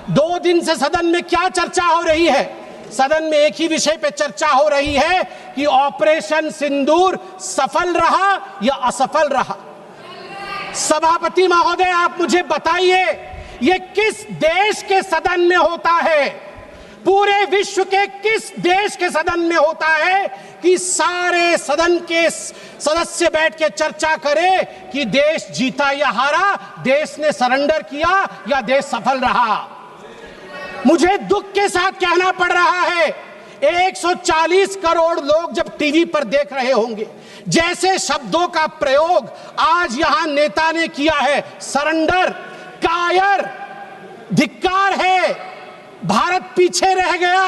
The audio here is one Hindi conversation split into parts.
2 दिन से सदन में क्या चर्चा हो रही है? सदन में एक ही विषय पे चर्चा हो रही है कि ऑपरेशन सिंदूर सफल रहा या असफल रहा। सभापति महोदय, आप मुझे बताइए, ये किस देश के सदन में होता है? पूरे विश्व के किस देश के सदन में होता है कि सारे सदन के सदस्य बैठ के चर्चा करें कि देश जीता या हारा, देश ने सरेंडर किया या देश सफल रहा? मुझे दुख के साथ कहना पड़ रहा है, 140 करोड़ लोग जब टीवी पर देख रहे होंगे, जैसे शब्दों का प्रयोग आज यहां नेता ने किया है, सरेंडर, कायर, धिक्कार है, भारत पीछे रह गया,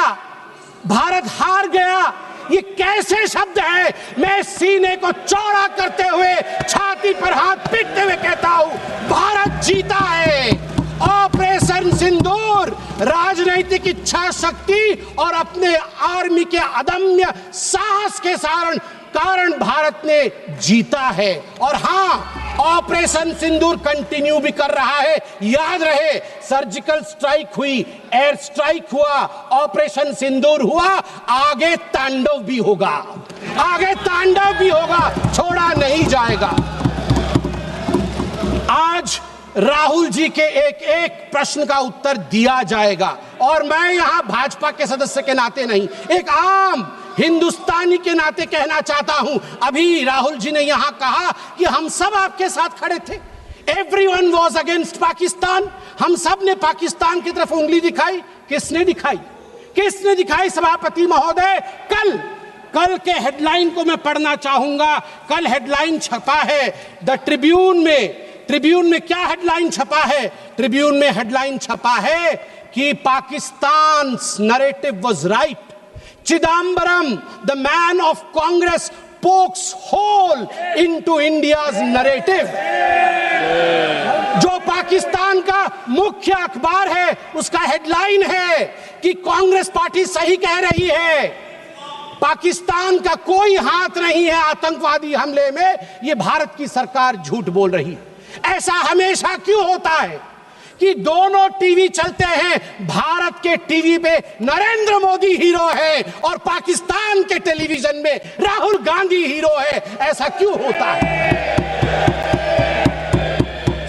भारत हार गया, ये कैसे शब्द है? मैं सीने को चौड़ा करते हुए, छाती पर हाथ पीटते हुए कहता हूं, भारत जीता है। ऑपरेशन सिंदूर राजनीतिक इच्छा शक्ति और अपने आर्मी के अदम्य साहस के कारण भारत ने जीता है। और हां, ऑपरेशन सिंदूर कंटिन्यू भी कर रहा है। याद रहे, सर्जिकल स्ट्राइक हुई, एयर स्ट्राइक हुआ, ऑपरेशन सिंदूर हुआ, आगे तांडव भी होगा, आगे तांडव भी होगा, छोड़ा नहीं जाएगा। आज राहुल जी के एक एक प्रश्न का उत्तर दिया जाएगा, और मैं यहां भाजपा के सदस्य के नाते नहीं, एक आम हिंदुस्तानी के नाते कहना चाहता हूं। अभी राहुल जी ने यहां कहा कि हम सब आपके साथ खड़े थे, एवरीवन वाज अगेंस्ट पाकिस्तान, हम सब ने पाकिस्तान की तरफ उंगली दिखाई। किसने दिखाई? किसने दिखाई सभापति महोदय? कल के हेडलाइन को मैं पढ़ना चाहूंगा। कल हेडलाइन छपा है द ट्रिब्यून में। ट्रिब्यून में क्या हेडलाइन छपा है? ट्रिब्यून में हेडलाइन छपा है कि Pakistan narrative was right, Chidambaram the man of Congress pokes hole into India's narrative. जो पाकिस्तान का मुख्य अखबार है, उसका हेडलाइन है कि कांग्रेस पार्टी सही कह रही है, पाकिस्तान का कोई हाथ नहीं है आतंकवादी हमले में, ये भारत की सरकार झूठ बोल रही है। ऐसा हमेशा क्यों होता है कि दोनों टीवी चलते हैं, भारत के टीवी पे नरेंद्र मोदी हीरो है और पाकिस्तान के टेलीविजन में राहुल गांधी हीरो है? ऐसा क्यों होता है?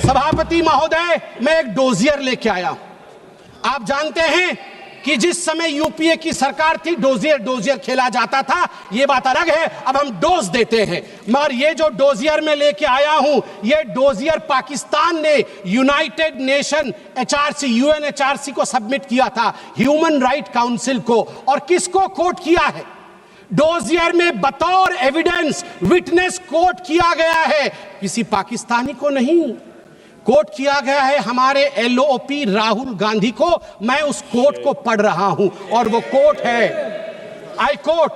सभापति महोदय, मैं एक डोजियर लेके आया हूं। आप जानते हैं कि जिस समय यूपीए की सरकार थी, डोजियर खेला जाता था, ये बात अलग है, अब हम डोज देते हैं। मगर ये जो डोजियर में लेके आया हूं, ये डोजियर पाकिस्तान ने यूनाइटेड नेशन एचआरसी, यूएनएचआरसी को सबमिट किया था, ह्यूमन राइट काउंसिल को। और किसको कोट किया है? डोजियर में बतौर एविडेंस, विटनेस कोट किया गया है, किसी पाकिस्तानी को नहीं, कोट किया गया है हमारे एलओपी राहुल गांधी को। मैं उस कोट को पढ़ रहा हूं और वो कोट है, I quote,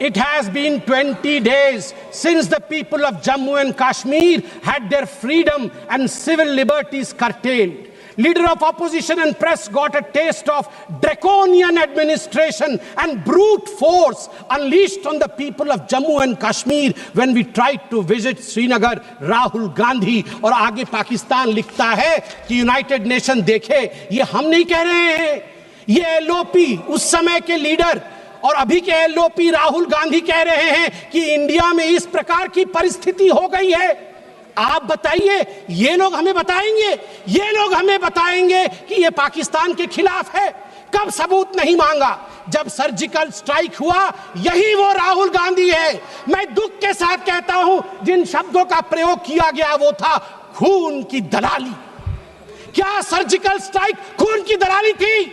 It has been 20 days since the people of Jammu and Kashmir had their freedom and civil liberties curtailed. Leader of opposition and press got a taste of draconian administration and brute force unleashed on the people of Jammu and Kashmir when we tried to visit Srinagar. Rahul Gandhi. और आगे पाकिस्तान लिखता है कि यूनाइटेड नेशन देखे, ये हम नहीं कह रहे हैं, ये एलओपी उस समय के लीडर और अभी के एलओपी राहुल गांधी कह रहे हैं कि इंडिया में इस प्रकार की परिस्थिति हो गई है। आप बताइए, ये लोग हमें बताएंगे, ये लोग हमें बताएंगे कि ये पाकिस्तान के खिलाफ है? कब सबूत नहीं मांगा? जब सर्जिकल स्ट्राइक हुआ, यही वो राहुल गांधी है। मैं दुख के साथ कहता हूं, जिन शब्दों का प्रयोग किया गया वो था खून की दलाली। क्या सर्जिकल स्ट्राइक खून की दलाली थी?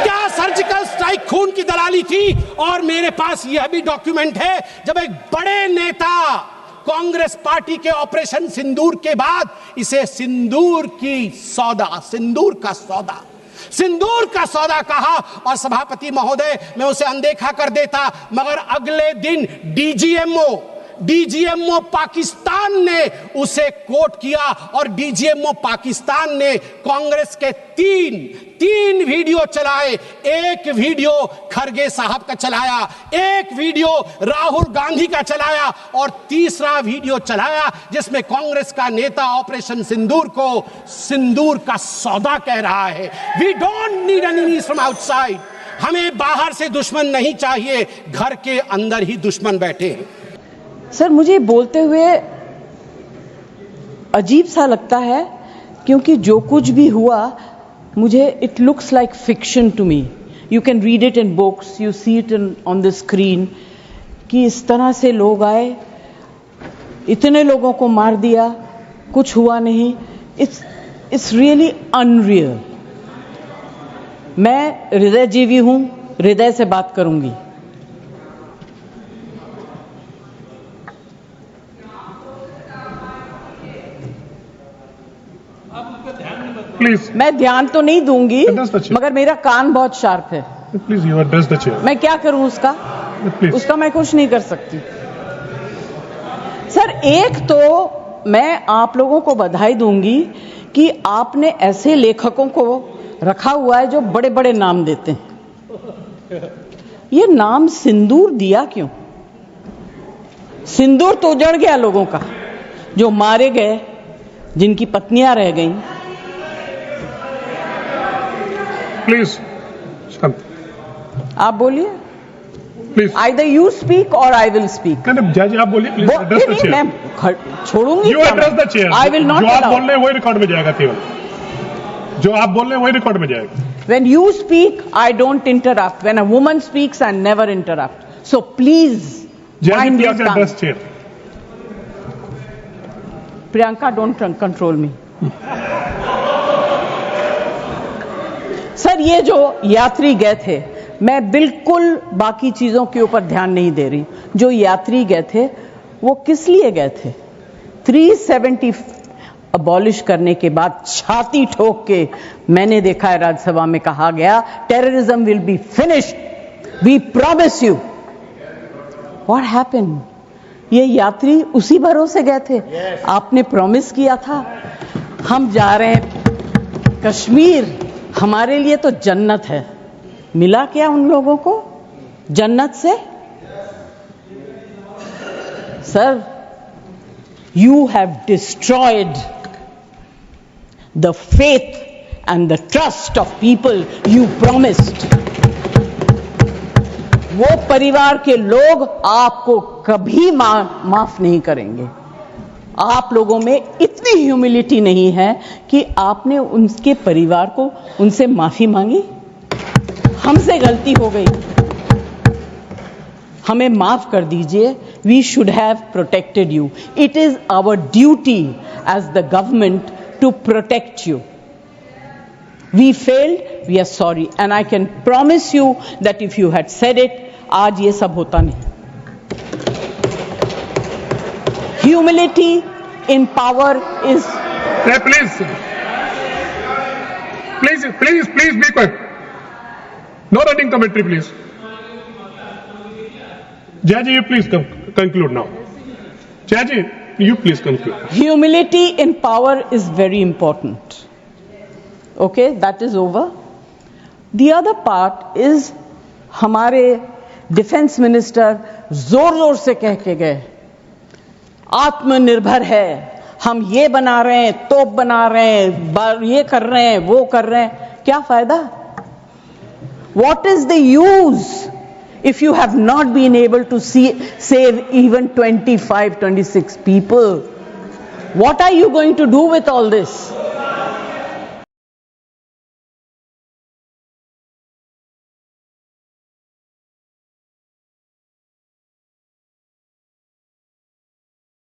क्या सर्जिकल स्ट्राइक खून की दलाली थी? और मेरे पास यह भी डॉक्यूमेंट है, जब एक बड़े नेता कांग्रेस पार्टी के ऑपरेशन सिंदूर के बाद इसे सिंदूर का सौदा कहा, और सभापति महोदय मैं उसे अनदेखा कर देता, मगर अगले दिन डीजीएमओ पाकिस्तान ने उसे कोट किया और डीजीएमओ पाकिस्तान ने कांग्रेस के तीन वीडियो चलाए। एक वीडियो खरगे साहब का चलाया, एक वीडियो राहुल गांधी का चलाया और तीसरा वीडियो चलाया जिसमें कांग्रेस का नेता ऑपरेशन सिंदूर को सिंदूर का सौदा कह रहा है। We don't need enemies from outside. हमें बाहर से दुश्मन नहीं चाहिए, घर के अंदर ही दुश्मन बैठे हैं। सर, मुझे बोलते हुए अजीब सा लगता है क्योंकि जो कुछ भी हुआ मुझे it looks like fiction to me. You can read it in books, you see it on the screen कि इस तरह से लोग आए, इतने लोगों को मार दिया, कुछ हुआ नहीं। It's really unreal. मैं हृदयजीवी हूं, हृदय से बात करूंगी। प्लीज, मैं ध्यान तो नहीं दूंगी मगर मेरा कान बहुत शार्प है। Please you address the chair. मैं क्या करूं उसका मैं कुछ नहीं कर सकती। सर, एक तो मैं आप लोगों को बधाई दूंगी कि आपने ऐसे लेखकों को रखा हुआ है जो बड़े बड़े नाम देते हैं। ये नाम सिंदूर दिया क्यों? सिंदूर तो उजड़ गया लोगों का, जो मारे गए, जिनकी पत्नियां रह गईं। प्लीज आप बोलिए। प्लीज, आइदर यू स्पीक और आई विल स्पीक। जज आप बोलिए। Please address the chair. मैं छोड़ूंगी। You address the chair. I will not. जो आप बोल रहे हैं वही रिकॉर्ड में जाएगा। केवल जो आप बोल रहे हैं वही रिकॉर्ड में जाएगा। When you speak, I don't interrupt. When a woman speaks, I never interrupt. So please, mind your tongue. Address chair. Priyanka, don't control me. Sir, ये जो यात्री गए थे, मैं बिल्कुल बाकी चीजों के ऊपर ध्यान नहीं दे रही। जो यात्री गए थे वो किस लिए गए थे? 370 अबॉलिश करने के बाद छाती ठोक के मैंने देखा है राज्यसभा में कहा गया, terrorism will be finished, we promise you. What happened? ये यात्री उसी भरोसे गए थे। आपने प्रॉमिस किया था हम जा रहे हैं कश्मीर, हमारे लिए तो जन्नत है। मिला क्या उन लोगों को जन्नत से? Sir, you have destroyed the faith and the trust of people you promised. वो परिवार के लोग आपको कभी माफ नहीं करेंगे। आप लोगों में इतनी ह्यूमिलिटी नहीं है कि आपने उनके परिवार को उनसे माफी मांगी। हमसे गलती हो गई, हमें माफ कर दीजिए। We should have protected you. It is our duty as the government to protect you. We failed, we are sorry. And I can promise you that if you had said it, आज ये सब होता नहीं। Humility in power is... Hey, please be quiet. No running commentary, please. Jaji, you please conclude now. Jaji, you please conclude. Humility in power is very important. Okay, that is over. The other part is हमारे डिफेंस मिनिस्टर जोर जोर से कह के गए आत्मनिर्भर है, हम ये बना रहे हैं, तोप बना रहे हैं, ये कर रहे हैं, वो कर रहे हैं। क्या फायदा? What is the use if you have not been able to save even 25, 26 people? What are you going to do with all this?